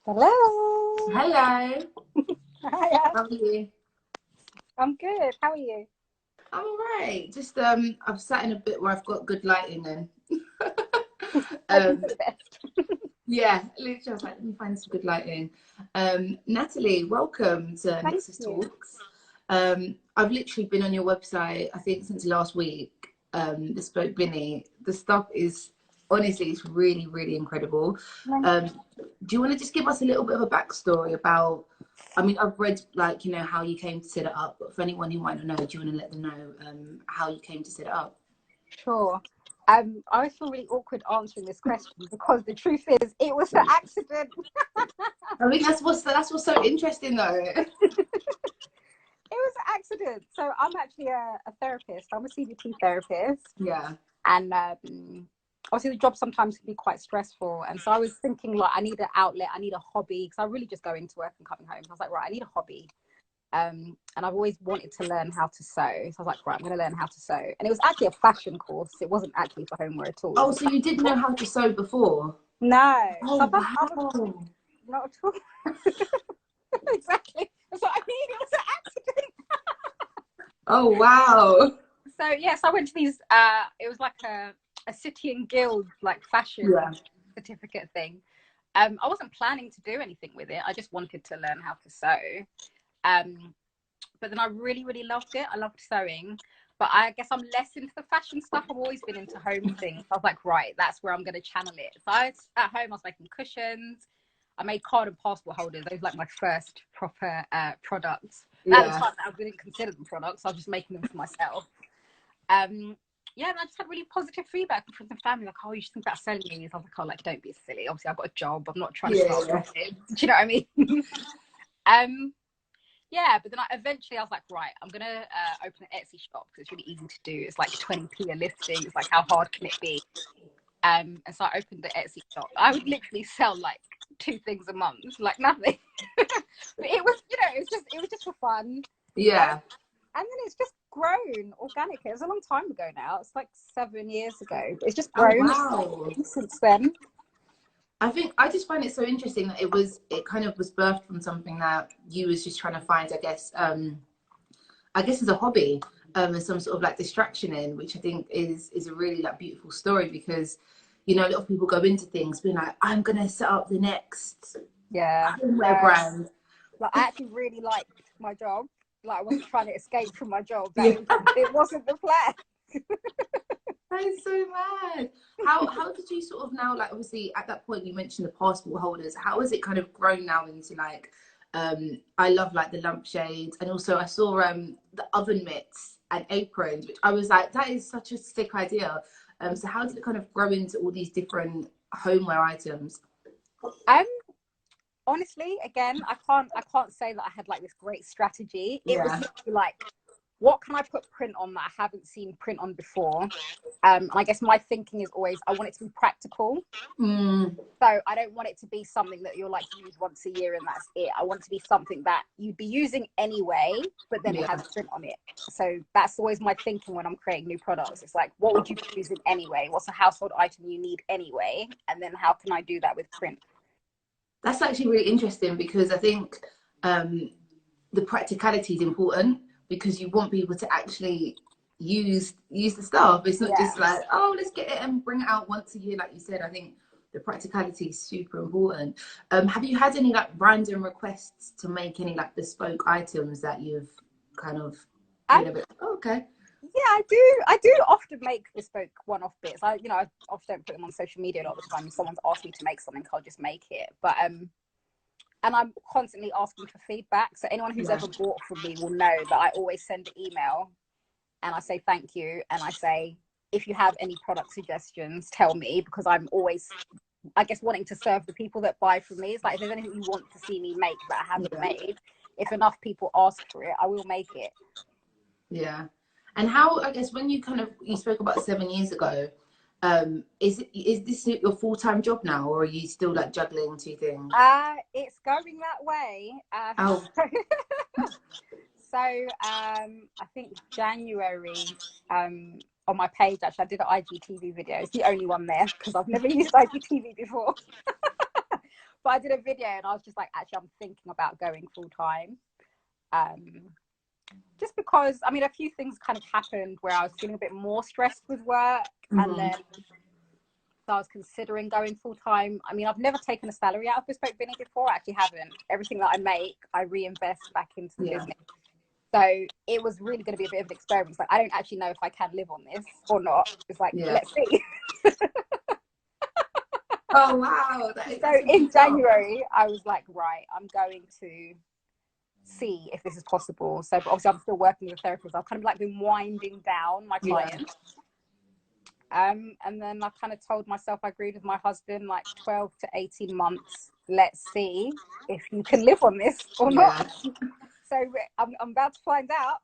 Hello. Hello. Hiya. How are you? I'm good. How are you? I'm all right. Just I've sat in a bit where I've got good lighting and Hoping um for the best. yeah, literally I was like, let me find some good lighting. Natalie, welcome to Thank NEXUS you. Talks. I've literally been on your website, I think since last week. Bespoke Binny. The stuff is honestly it's really, really incredible. Thank Um, do you want to just give us a little bit of a backstory about, I mean, I've read like, how you came to set it up, but for anyone who might not know, do you want to let them know how you came to set it up? Sure. I always feel really awkward answering this question because the truth is it was an accident. I think that's what's so interesting though. It was an accident. So I'm actually a therapist. I'm a CBT therapist. Yeah. And obviously the job sometimes can be quite stressful. And so I was thinking like I need an outlet, I need a hobby, because I really just go into work and coming home. So I was like, right, I need a hobby. And I've always wanted to learn how to sew. So I was like, right, I'm going to learn how to sew. And it was actually a fashion course. It wasn't actually for homeware at all. It Oh, was a so you didn't know how to sew before? no. So Oh I've done other, wow. not at all. Exactly. That's what I mean. It was an accident. Oh wow. So yes, I went to these. It was like a city and guild like fashion Yeah. certificate thing. I wasn't planning to do anything with it. I just wanted to learn how to sew. But then I really, really loved it. I loved sewing. But I guess I'm less into the fashion stuff. I've always been into home things. I was like, right, that's where I'm going to channel it. So at home, I was making cushions. I made card and passport holders. Those were like my first proper products. At the Yeah. time, I didn't consider them products. I was just making them for myself. Yeah, and I just had really positive feedback from friends and family. Like, oh, you should think about selling these. I was like, oh, like, don't be silly. Obviously, I've got a job. I'm not trying to start Yeah. profit. Do you know what I mean? Yeah, but then eventually I was like, right, I'm going to open an Etsy shop because it's really easy to do. It's like 20p a listing. It's like, how hard can it be? And so I opened the Etsy shop. I would literally sell like 2 things a month, like nothing. But it was, it was just for fun. Yeah. And then it's just grown organically. It was a long time ago now. It's like 7 years ago. But it's just Oh grown wow. since then. I think I just find it so interesting that it kind of was birthed from something that you was just trying to find, I guess as a hobby, and some sort of like distraction in, which I think is a really like beautiful story because, a lot of people go into things being like, I'm gonna set up the next Yeah. homeware brand. Like I actually really liked my job. Like I wasn't trying to escape from my job. Yeah. It wasn't the plan. That is so mad. How did you sort of now, like obviously at that point you mentioned the passport holders, how has it kind of grown now into like I love like the lampshades, and also I saw the oven mitts and aprons, which I was like, that is such a sick idea. So how did it kind of grow into all these different homeware items? Um, Honestly, again, I can't say that I had like this great strategy. It was Yeah. literally like, what can I put print on that I haven't seen print on before? And I guess my thinking is always I want it to be practical. Mm, So I don't want it to be something that you're like use once a year and that's it. I want it to be something that you'd be using anyway, but then it yeah. has print on it. So that's always my thinking when I'm creating new products. It's like, what would you be using anyway? What's a household item you need anyway? And then how can I do that with print? That's actually really interesting because I think the practicality is important because you want people to actually use the stuff. It's not Yeah. just like, oh, let's get it and bring it out once a year, like you said. I think the practicality is super important. Have you had any like random requests to make any like bespoke items that you've kind of Um, been a bit, oh, okay? yeah, I do often make bespoke one-off bits. I often don't put them on social media a lot of the time. If someone's asked me to make something, I'll just make it. But and I'm constantly asking for feedback. So anyone who's Yeah. ever bought from me will know that I always send an email and I say thank you, and I say if you have any product suggestions, tell me, because I'm always, I guess, wanting to serve the people that buy from me. It's like if there's anything you want to see me make that I haven't Yeah. made, if enough people ask for it, I will make it. Yeah. And how, I guess, when you spoke about 7 years ago, is this your full-time job now, or are you still like juggling 2 things? It's going that way. Oh, So I think January on my page, actually, I did an IGTV video. It's the only one there because I've never used IGTV before. But I did a video and I was just like, actually, I'm thinking about going full time. Just because, I mean, a few things kind of happened where I was feeling a bit more stressed with work. And then so I was considering going full time. I mean, I've never taken a salary out of Bespoke Binny before. I actually haven't. Everything that I make, I reinvest back into the business. So it was really going to be a bit of an experiment. It's like, I don't actually know if I can live on this or not. It's like, let's see. Oh, wow. So in January, I was like, right, I'm going to see if this is possible. So but obviously I'm still working with a therapist. I've kind of like been winding down my clients. And then I kind of told myself, I agreed with my husband, like 12 to 18 months. Let's see if you can live on this or not. So I'm about to find out.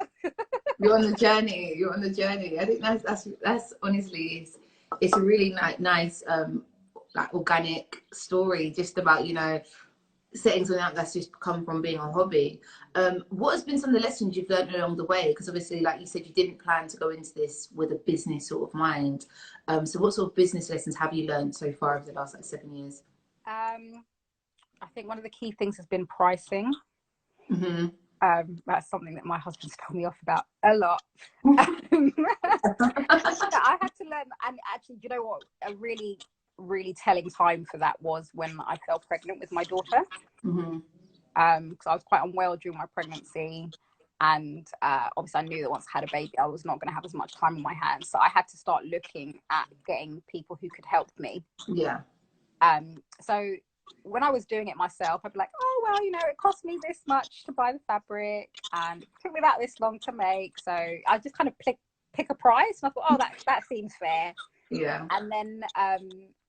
You're on the journey. You're on the journey. I think that's honestly, it's a really nice, like organic story, just about, you know, setting something up that's just come from being a hobby. What has been some of the lessons you've learned along the way? Because obviously, like you said, you didn't plan to go into this with a business sort of mind. So what sort of business lessons have you learned so far over the last like 7 years? I think one of the key things has been pricing. That's something that my husband's told me off about a lot. I had to learn, and actually, you know what, a really telling time for that was when I fell pregnant with my daughter. Because I was quite unwell during my pregnancy, and obviously I knew that once I had a baby I was not going to have as much time on my hands, so I had to start looking at getting people who could help me. So when I was doing it myself, I'd be like, oh well, you know, it cost me this much to buy the fabric and it took me about this long to make, so I just kind of pick a price, and I thought, oh, that seems fair. And then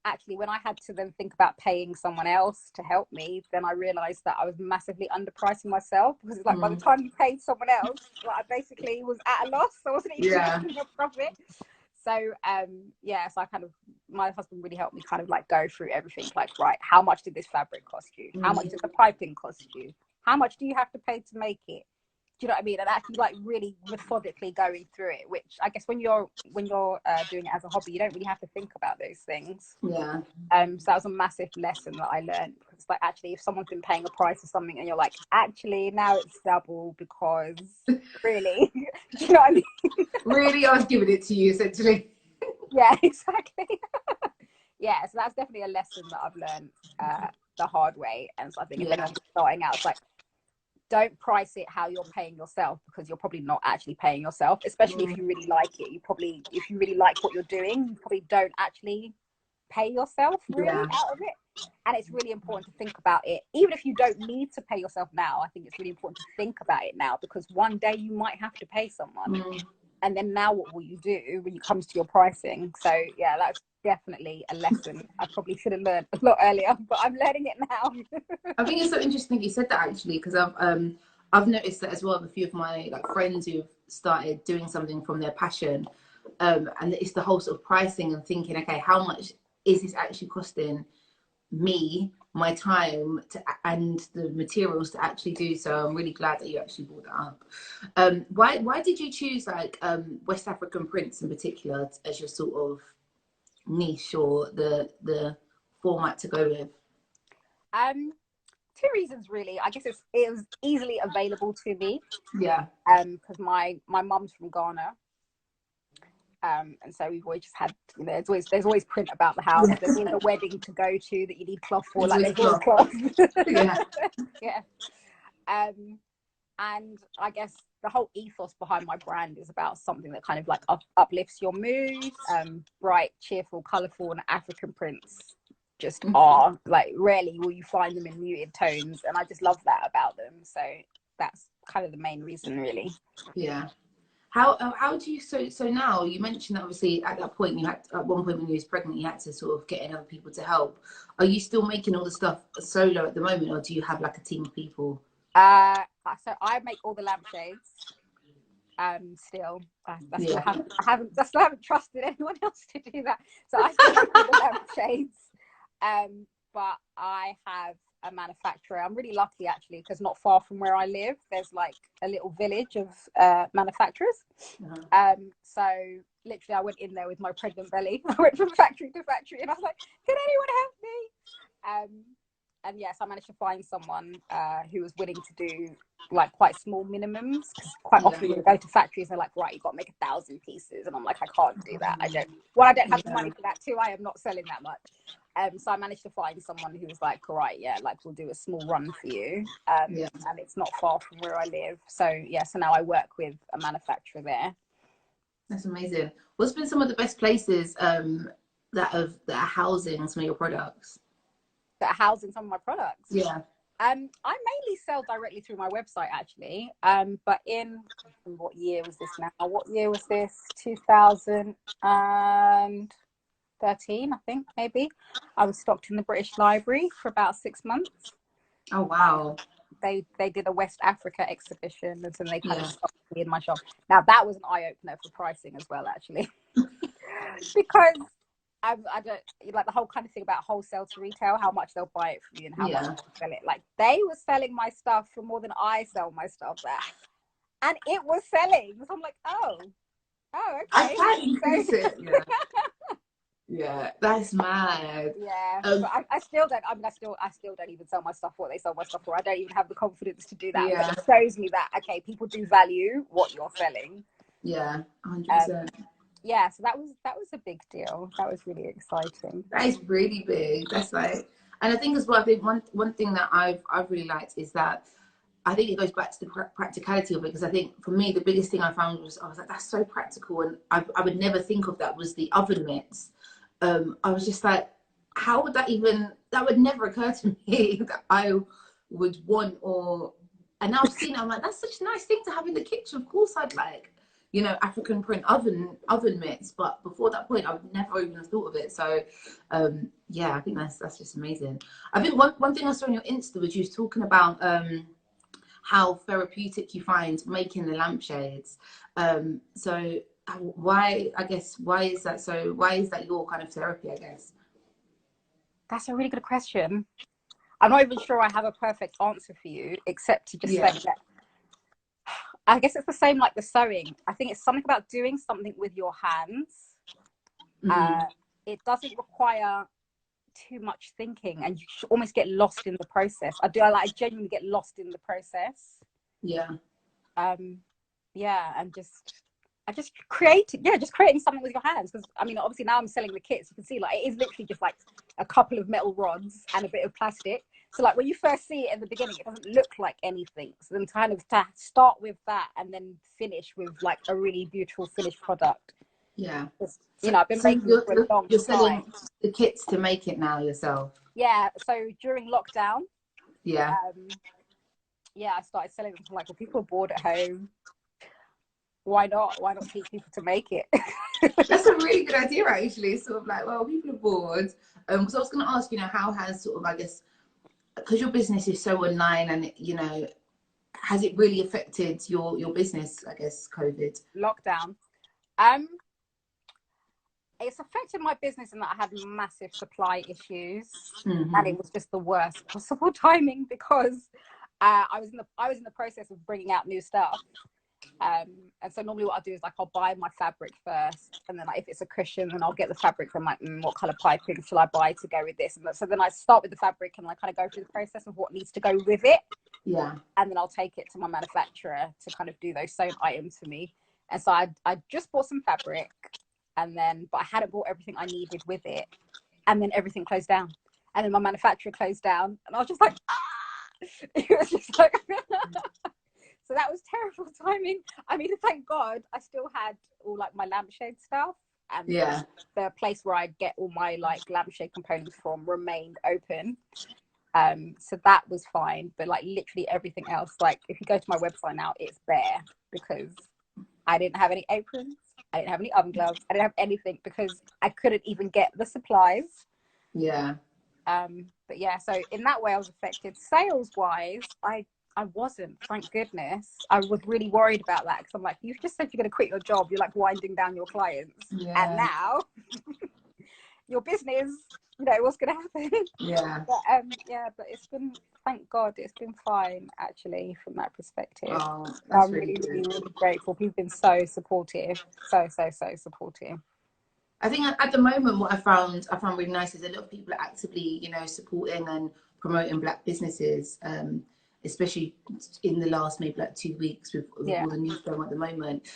actually when I had to then think about paying someone else to help me, then I realized that I was massively underpricing myself, because it's like by the time you paid someone else, like, I basically was at a loss. I wasn't even making a profit. So so I kind of, my husband really helped me kind of like go through everything, like, right, how much did this fabric cost you? How much did the piping cost you? How much do you have to pay to make it? Do you know what I mean? And actually like really methodically going through it, which I guess when you're doing it as a hobby, you don't really have to think about those things. So that was a massive lesson that I learned, because it's like, actually, if someone's been paying a price for something and you're like, actually now it's double, because really, do you know what I mean? Really, I was giving it to you essentially. Yeah, exactly. So that's definitely a lesson that I've learned the hard way. And so I think if anyone's starting out, it's like, don't price it how you're paying yourself, because you're probably not actually paying yourself, especially if you really like it. If you really like what you're doing, you probably don't actually pay yourself really out of it. And it's really important to think about it, even if you don't need to pay yourself now. I think it's really important to think about it now, because one day you might have to pay someone, and then now what will you do when it comes to your pricing? So yeah, that's definitely a lesson I probably should have learned a lot earlier, but I'm learning it now. I think it's so interesting you said that, actually, because I've noticed that as well with a few of my like friends who've started doing something from their passion, and it's the whole sort of pricing and thinking, okay, how much is this actually costing me, my time and the materials to actually do so. I'm really glad that you actually brought that up. Why did you choose like West African prints in particular as your sort of niche, or the format to go with? Two reasons really. I guess it was easily available to me. Because my mum's from Ghana. And so we've always just had, you know, there's always print about the house. There's always a wedding to go to that you need cloth for, like there's always cloth. And I guess the whole ethos behind my brand is about something that kind of like uplifts your mood. Bright, cheerful, colourful, and African prints just are like, rarely will you find them in muted tones, and I just love that about them. So that's kind of the main reason really. How do you, so now you mentioned that obviously at that point, you had, at one point when you was pregnant, you had to sort of get in other people to help. Are you still making all the stuff solo at the moment, or do you have like a team of people? So I make all the lampshades. Still, I still haven't trusted anyone else to do that. So I still make all the lampshades. But I have a manufacturer. I'm really lucky actually, because not far from where I live, there's like a little village of manufacturers. So literally I went in there with my pregnant belly. I went from factory to factory and I was like, can anyone help me? yes, I managed to find someone who was willing to do like quite small minimums, because quite often when you go to factories, they're like, right, you've got to make 1,000 pieces, and I'm like, I can't do that. I don't have the money for that too. I am not selling that much. So I managed to find someone who was like, all right, yeah, like we'll do a small run for you, and it's not far from where I live. So yeah, so now I work with a manufacturer there. That's amazing. What's been some of the best places that are housing some of your products? That are housing some of my products. Yeah. I mainly sell directly through my website, actually. But in what year was this now? What year was this? 2013, I think, maybe. I was stocked in the British Library for about 6 months. Oh, wow. They did a West Africa exhibition, and so they kind of stocked me in my shop. Now, that was an eye-opener for pricing as well, actually. Because I don't like the whole kind of thing about wholesale to retail, how much they'll buy it from you and how much they'll sell it. Like, they were selling my stuff for more than I sell my stuff at, and it was selling. So I'm like, oh, okay. I can't increase it. Yeah, that's mad. Yeah, but I still don't. I mean, I still don't even sell my stuff what they sell my stuff for. I don't even have the confidence to do that. Yeah. But it shows me that okay, people do value what you're selling. Yeah, 100%. Yeah, so that was a big deal. That was really exciting. That is really big. That's like, and I think as well, I think one thing that I've really liked is that I think it goes back to the practicality of it, because I think for me the biggest thing I found was I was like, that's so practical, and I would never think of that, was the oven mitts. I was just like, how would that would never occur to me that I would want, and now I've seen it, I'm like, that's such a nice thing to have in the kitchen. Of course I'd like, you know, African print oven mitts, but before that point I would never even have thought of it. So yeah, I think that's just amazing. I think one thing I saw on your Insta was you was talking about how therapeutic you find making the lampshades. So why is that your kind of therapy, I guess? That's a really good question. I'm not even sure I have a perfect answer for you, except to just say that I guess it's the same like the sewing. I think it's something about doing something with your hands. It doesn't require too much thinking, and you should almost get lost in the process. I genuinely get lost in the process. And just creating something with your hands, because I mean obviously now I'm selling the kits, you can see like it is literally just like a couple of metal rods and a bit of plastic. So like when you first see it in the beginning, it doesn't look like anything. So then kind of to start with that and then finish with like a really beautiful finished product. Yeah. You know, I've been making it for a long time. You're selling the kits to make it now yourself? Yeah. So during lockdown, I started selling them. Like, well, people are bored at home. Why not teach people to make it? That's a really good idea, actually. Sort of like, well, people are bored. Because I was going to ask, you know, how has sort of, I guess, because your business is so online, and you know, has it really affected your business, I guess, COVID? Lockdown. It's affected my business in that I had massive supply issues, and it was just the worst possible timing, because I was in the process of bringing out new stuff. And so normally what I'll do is like I'll buy my fabric first, and then like if it's a cushion, then I'll get the fabric from like what color piping shall I buy to go with this, and so then I start with the fabric and I kind of go through the process of what needs to go with it, and then I'll take it to my manufacturer to kind of do those sewn items for me. And so I just bought some fabric, but I hadn't bought everything I needed with it, and then everything closed down, and then my manufacturer closed down, and I was just like, it was just like so that was terrible timing. I mean, thank God I still had all like my lampshade stuff, and the place where I get all my like lampshade components from remained open. So that was fine, but like literally everything else, like if you go to my website now, it's bare, because I didn't have any aprons, I didn't have any oven gloves, I didn't have anything, because I couldn't even get the supplies. But yeah, so in that way I was affected. Sales wise, I wasn't, thank goodness. I was really worried about that, because I'm like, you've just said you're going to quit your job, you're like winding down your clients, and now your business, you know, what's going to happen? But it's been, thank God, it's been fine actually from that perspective. I'm really grateful. People have been so supportive, so supportive. I think at the moment what I found really nice is a lot of people are actively, you know, supporting, and promoting Black businesses, especially in the last maybe like 2 weeks with all the news going on at the moment.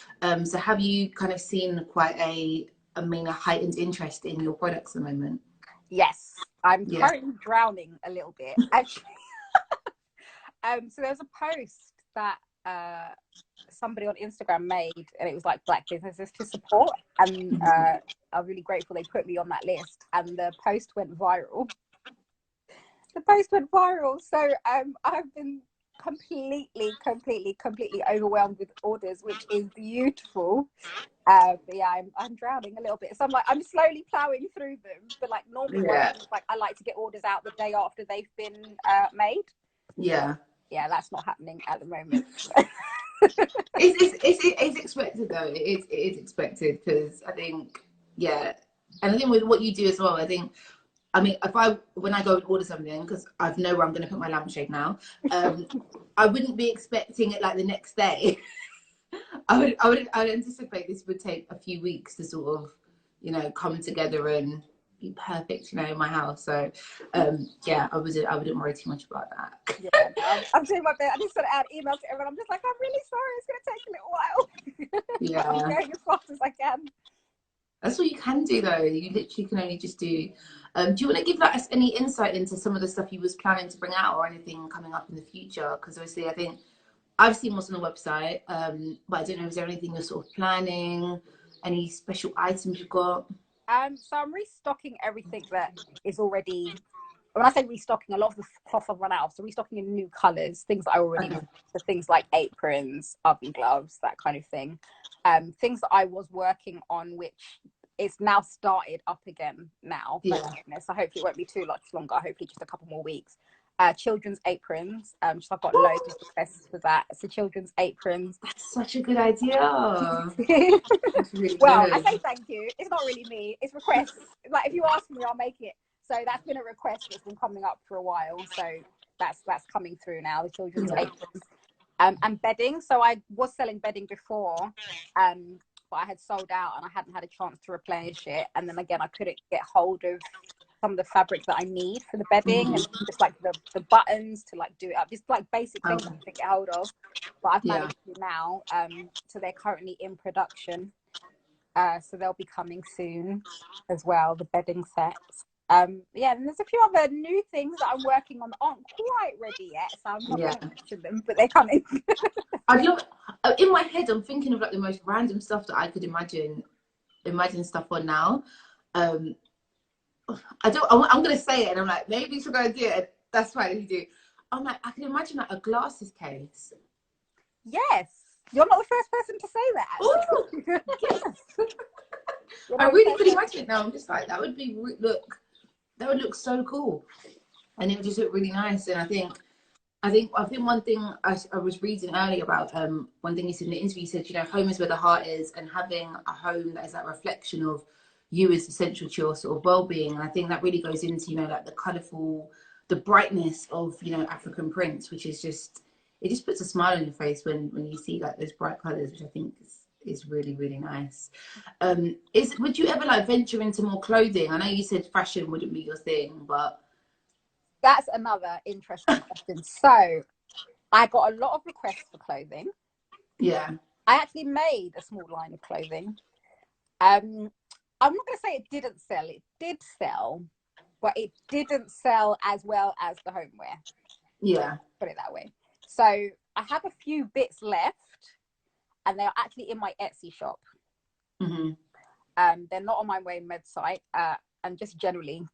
So have you kind of seen quite a heightened interest in your products at the moment? Yes, I'm currently drowning a little bit, actually. So there's a post that somebody on Instagram made, and it was like Black businesses to support, and I'm really grateful they put me on that list, and the post went viral. So I've been completely overwhelmed with orders, which is beautiful. But yeah, I'm drowning a little bit, so I'm slowly plowing through them. But like normally, like I like to get orders out the day after they've been made. Yeah, that's not happening at the moment. It's expected though. It is expected, because I think, and I think with what you do as well, I mean, when I go and order something, because I know where I'm going to put my lampshade now, I wouldn't be expecting it like the next day. I would anticipate this would take a few weeks to sort of, come together and be perfect, in my house. So, I wouldn't worry too much about that. Yeah, I'm doing my best. I just sort of add emails to everyone. I'm just like, I'm really sorry. It's going to take a little while. Yeah. I'm going as fast as I can. That's what you can do, though. You literally can only just do. Do you want to give us any insight into some of the stuff you was planning to bring out, or anything coming up in the future? Because obviously, I think I've seen what's on the website, but I don't know, is there anything you're sort of planning? Any special items you've got? So I'm restocking everything that is already. When I say restocking, a lot of the cloth I've run out. So restocking in new colours, things that I already know. So things like aprons, oven gloves, that kind of thing. Things that I was working on, which it's now started up again now. So hopefully it won't be too much longer. Hopefully just a couple more weeks. Children's aprons. So I've got loads of requests for that. So children's aprons. That's such a good idea. Really well, good. I say thank you. It's not really me. It's requests. Like if you ask me, I'll make it. So that's been a request that's been coming up for a while. So that's coming through now. The children's aprons. And bedding. So I was selling bedding before, but I had sold out and I hadn't had a chance to replenish it. And then again, I couldn't get hold of some of the fabrics that I need for the bedding, and just like the buttons to like do it up, just like basic things I couldn't get hold of. But I've managed to now. So they're currently in production. So they'll be coming soon as well, the bedding sets. And there's a few other new things that I'm working on that aren't quite ready yet, so I'm not going to mention them, but they're coming. In my head, I'm thinking of like the most random stuff that I could imagine stuff on now. I'm going to say it, and I'm like, maybe she'll go do it. That's fine if you do. I'm like, I can imagine like a glasses case. Yes, you're not the first person to say that. Yes. I really could imagine it now. I'm just like, that would look so cool, and it would just look really nice. And I think one thing I was reading earlier about, one thing you said in the interview, you said, home is where the heart is, and having a home that is that reflection of you is essential to your sort of well-being. And I think that really goes into, like the colourful, the brightness of, African prints, which is just, it just puts a smile on your face when you see like those bright colours, which I think is really, really nice. Would you ever like venture into more clothing? I know you said fashion wouldn't be your thing, but that's another interesting question. So I got a lot of requests for clothing. Yeah. I actually made a small line of clothing. I'm not going to say it didn't sell. It did sell, but it didn't sell as well as the homeware. Yeah. Put it that way. So I have a few bits left, and they're actually in my Etsy shop. They're not on my website. And just generally,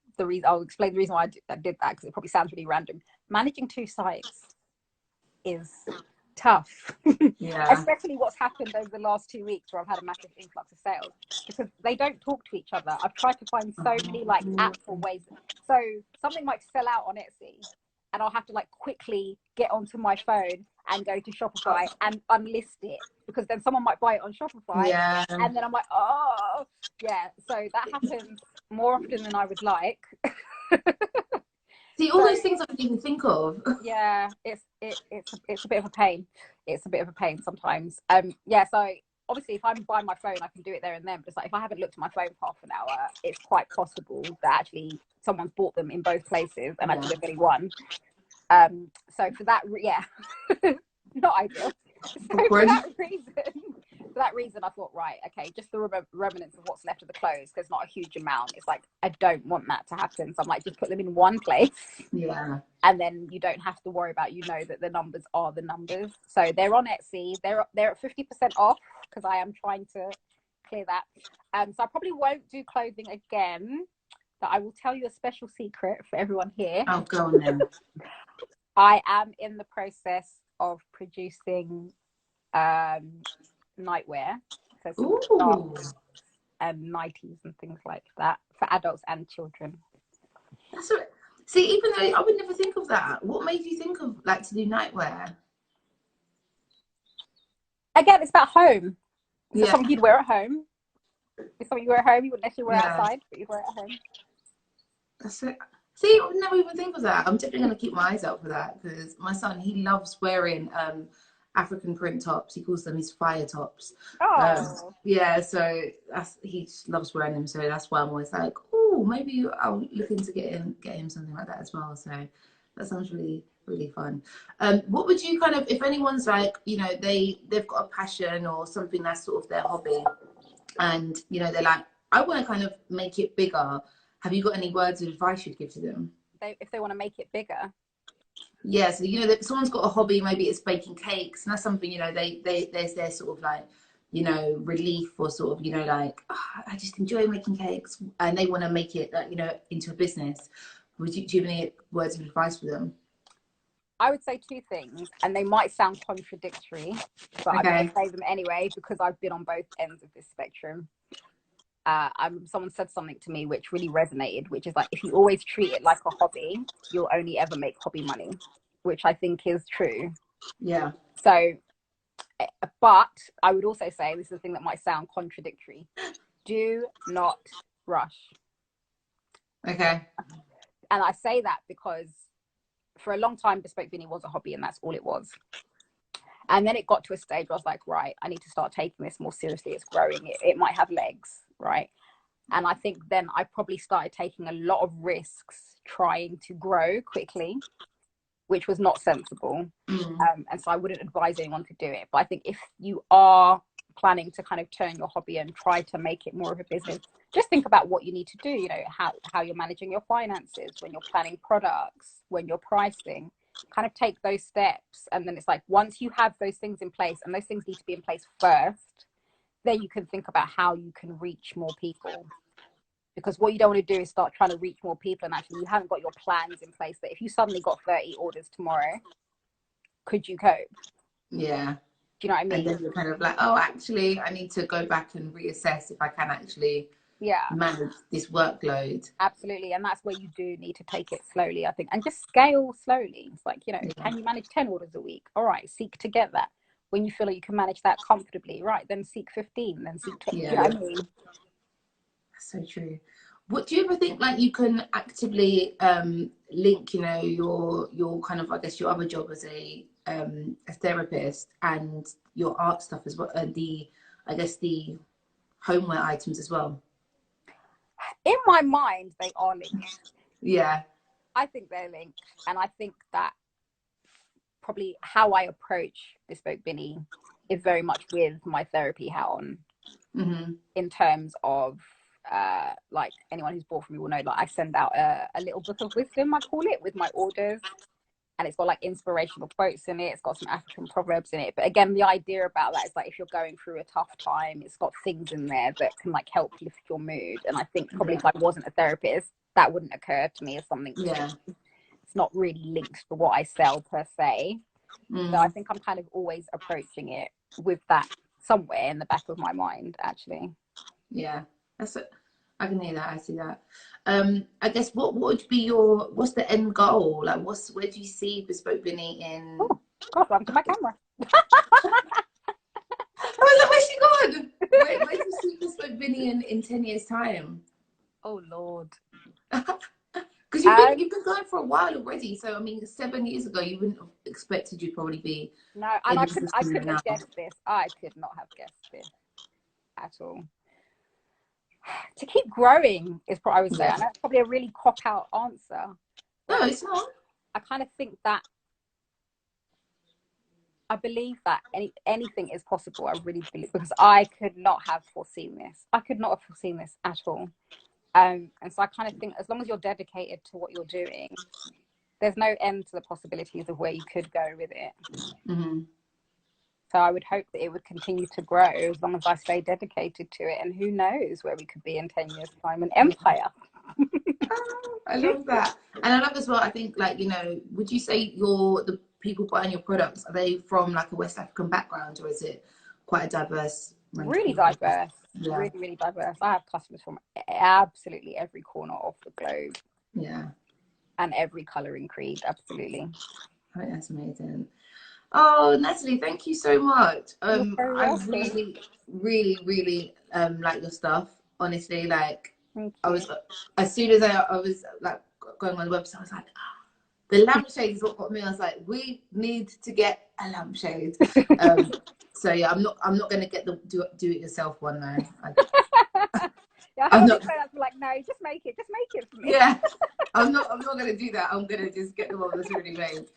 I'll explain the reason why I did that, because it probably sounds really random. Managing 2 sites is tough. Especially what's happened over the last 2 weeks, where I've had a massive influx of sales, because they don't talk to each other. I've tried to find so many like apps or ways. So something might sell out on Etsy, and I'll have to like quickly get onto my phone and go to Shopify and unlist it, because then someone might buy it on Shopify, and then I'm like, so that happens more often than I would like. See, all those things I didn't even think of. It's a bit of a pain. It's a bit of a pain sometimes. So obviously if I'm by my phone, I can do it there and then. But it's like if I haven't looked at my phone for half an hour, it's quite possible that actually someone's bought them in both places and I could have only one. So for that, yeah, not ideal. So for that reason, I thought, right, okay, just the remnants of what's left of the clothes, there's not a huge amount. It's like, I don't want that to happen. So I'm like, just put them in one place. Yeah. And then you don't have to worry about, that the numbers are the numbers. So they're on Etsy. They're at 50% off because I am trying to clear that. So I probably won't do clothing again, but I will tell you a special secret for everyone here. Oh, go on then. I am in the process of producing nightwear, so socks and nighties and things like that for adults and children. That's what. See, even though I would never think of that, what made you think of like to do nightwear? Again, it's about home. So Yeah. something you'd wear at home. It's something you wear at home. You wouldn't necessarily wear outside, but you wear it at home. That's it. See, I would never even think of that. I'm definitely going to keep my eyes out for that because my son, he loves wearing African print tops. He calls them his fire tops. Oh. Yeah, so he just loves wearing them. So that's why I'm always like, oh, maybe I'll look into get him something like that as well. So that sounds really, really fun. What would you kind of, if anyone's like, they've got a passion or something that's sort of their hobby, and they're like, I want to kind of make it bigger. Have you got any words of advice you'd give to them? If they want to make it bigger. Yeah, so that someone's got a hobby, maybe it's baking cakes, and that's something there's their sort of like relief, or sort of like I just enjoy making cakes, and they want to make it into a business. Do you have any words of advice for them? I would say two things, and they might sound contradictory, but I'm going to say them anyway because I've been on both ends of this spectrum. Someone said something to me which really resonated, which is like, if you always treat it like a hobby, you'll only ever make hobby money, which I think is true. Yeah. So, but I would also say, this is the thing that might sound contradictory: do not rush. Okay. And I say that because for a long time, Bespoke Binny was a hobby, and that's all it was. And then it got to a stage where I was like, right, I need to start taking this more seriously. It's growing. It might have legs, right? And I think then I probably started taking a lot of risks trying to grow quickly, which was not sensible. And so I wouldn't advise anyone to do it. But I think if you are planning to kind of turn your hobby and try to make it more of a business, just think about what you need to do, how you're managing your finances, when you're planning products, when you're pricing. Kind of take those steps, and then it's like, once you have those things in place, and those things need to be in place first, then you can think about how you can reach more people. Because what you don't want to do is start trying to reach more people and actually you haven't got your plans in place. That if you suddenly got 30 orders tomorrow, could you cope? Yeah. Do you know what I mean? And then you're kind of like, oh, actually I need to go back and reassess if I can actually manage this workload. Absolutely. And that's where you do need to take it slowly, I think, and just scale slowly. It's like, can you manage 10 orders a week? All right, seek to get that. When you feel like you can manage that comfortably, right, then seek 15, then seek 20. Do you know what I mean? That's so true. What do you ever think, like, you can actively link your kind of, I guess, your other job as a therapist and your art stuff as well, and the homeware items as well? In my mind, they are linked. Yeah. I think they're linked. And I think that probably how I approach Bespoke Binny is very much with my therapy hat on. In terms of like, anyone who's bought from me will know that I send out a little book of wisdom, I call it, with my orders. And it's got like inspirational quotes in it. It's got some African proverbs in it. But again, the idea about that is like, if you're going through a tough time, it's got things in there that can like help lift your mood. And I think probably if I wasn't a therapist, that wouldn't occur to me as something. It's not really linked to what I sell per se. So I think I'm kind of always approaching it with that somewhere in the back of my mind, actually. Yeah, I can hear that. I see that. I guess what would be what's the end goal? Like, where do you see Bespoke Binny in? Oh God, welcome to my camera. I was like, where's she gone? Where do you see Bespoke Binny in 10 years' time? Oh Lord. Because you've been going for a while already. So I mean, 7 years ago, you wouldn't have expected you'd probably be. No, and I couldn't have guessed this. I could not have guessed this. at all. To keep growing is what I would say. Yeah. And that's probably a really cop-out answer. No, it's not. I kind of think that I believe that anything is possible. I really believe, because I could not have foreseen this. I could not have foreseen this at all. And so I kind of think as long as you're dedicated to what you're doing, there's no end to the possibilities of where you could go with it. Mm-hmm. So I would hope that it would continue to grow as long as I stay dedicated to it. And who knows where we could be in 10 years' time, an empire. I love that. And I love as well, I think, like, you know, would you say the people buying your products, are they from like a West African background, or is it quite a diverse range of Really people? diverse. Yeah. Really, really diverse. I have customers from absolutely every corner of the globe. Yeah. And every colouring creed, absolutely. I think that's amazing. Oh, Natalie, thank you so much. You're very I welcome. really like your stuff. Honestly, like, Thank I you. was, as soon as I was like going on the website, I was like, the lampshade is what got me. I was like, we need to get a lampshade. So yeah, I'm not gonna get the do it yourself one though. Yeah, I'm not. Like, no, just make it for me. Yeah, I'm not gonna do that. I'm gonna just get the one that's already made.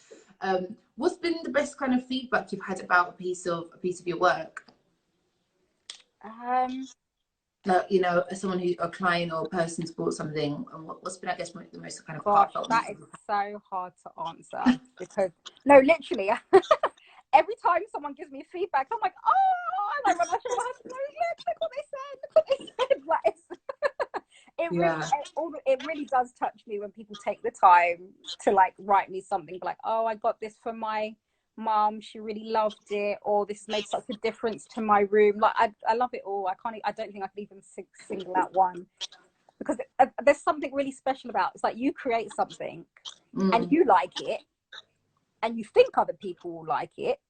What's been the best kind of feedback you've had about a piece of your work? You know, as someone a client or a person's bought something, and what's been, I guess, the most kind of heartfelt? That is so hard to answer because no, literally, every time someone gives me feedback, I'm like, oh, like when I show my husband, look what they said, like, it really does touch me when people take the time to like write me something like, oh, I got this from my mom, she really loved it, or this made such a difference to my room. Like, I love it all. I don't think I could even single out one, because there's something really special about it's like you create something and you like it and you think other people will like it,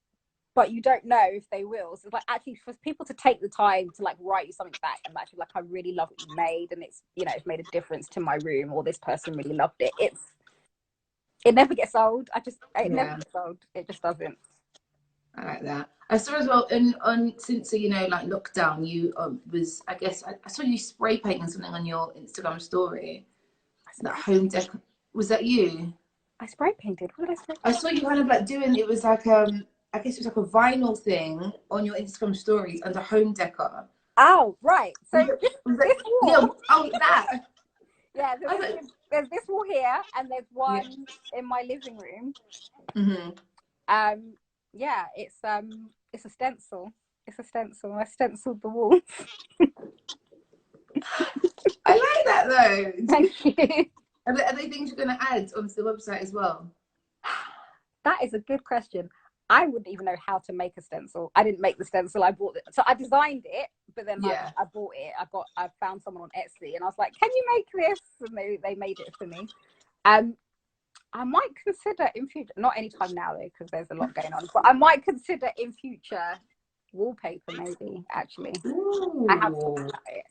but you don't know if they will. So it's like, actually, for people to take the time to like write you something back and actually like, I really love what you made, and it's, you know, it's made a difference to my room, or this person really loved it. It never gets old. Never gets old. It just doesn't. I like that. I saw as well since, you know, like lockdown, you was, I guess, I saw you spray painting something on your Instagram story. That home decor, was that you? I spray painted. What did I spray? I saw you kind of like doing, it was like I guess it was like a vinyl thing on your Instagram stories under home decor. Oh, right. So this wall. Yeah, oh, that. Yeah, there's this wall here, and there's one in my living room. Yeah, it's a stencil. It's a stencil. I stenciled the walls. I like that though. Thank you. Are they things you're going to add onto the website as well? That is a good question. I wouldn't even know how to make a stencil. I didn't make the stencil. I bought it. So I designed it, but then I bought it. I found someone on Etsy, and I was like, "Can you make this?" And they made it for me. I might consider in future, not anytime now though, because there's a lot going on, but I might consider in future wallpaper, maybe, actually. Ooh. I have thought about it.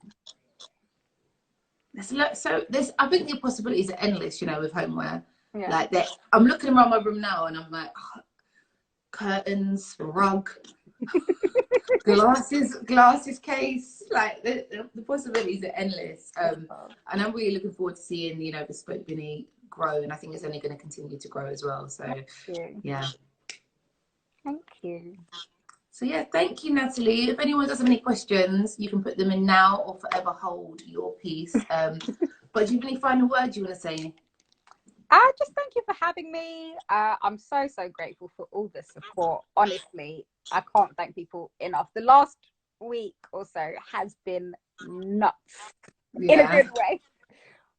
So I think the possibilities are endless, you know, with homeware. Yeah. Like that, I'm looking around my room now, and I'm like, oh, curtains, rug, glasses case. Like the possibilities are endless. And I'm really looking forward to seeing, you know, Bespoke Binny grow, and I think it's only going to continue to grow as well. So yeah. Thank you. So yeah, thank you, Natalie. If anyone does have any questions, you can put them in now or forever hold your piece. But do you have any final words you want to say? Just thank you for having me. I'm so grateful for all the support. Honestly, I can't thank people enough. The last week or so has been nuts in a good way.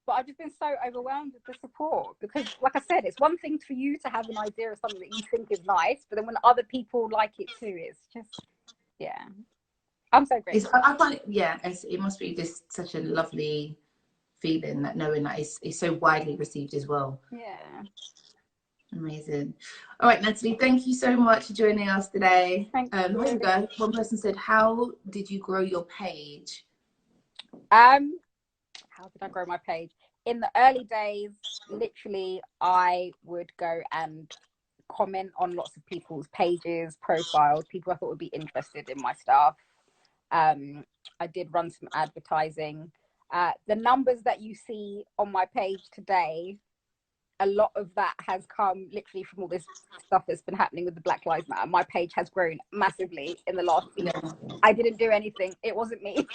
But I've just been so overwhelmed with the support, because, like I said, it's one thing for you to have an idea of something that you think is nice, but then when other people like it too, it's just, I'm so grateful. I find it must be just such a lovely feeling, that knowing that it's so widely received as well. Yeah. Amazing. All right, Natalie, thank you so much for joining us today. Thank you. Here we go. One person said, how did you grow your page? How did I grow my page? In the early days, literally, I would go and comment on lots of people's pages, profiles, people I thought would be interested in my stuff. I did run some advertising. The numbers that you see on my page today, a lot of that has come literally from all this stuff that's been happening with the Black Lives Matter. My page has grown massively in the last year. I didn't do anything. It wasn't me.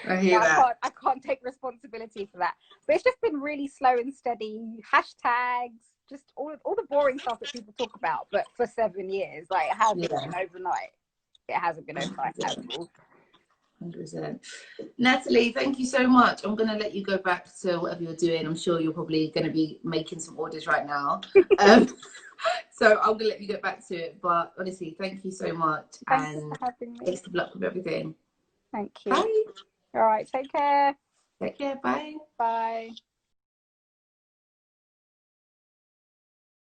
I hear that. I can't take responsibility for that. But it's just been really slow and steady. Hashtags, just all the boring stuff that people talk about. But for 7 years, like, it hasn't been overnight. It hasn't been overnight at all. 100%. Natalie, thank you so much. I'm going to let you go back to whatever you're doing. I'm sure you're probably going to be making some orders right now. So I'm going to let you get back to it. But honestly, thank you so much. Thank you for having me. Best of luck with everything. Thank you. Bye. All right, take care. Take care. Bye. Bye.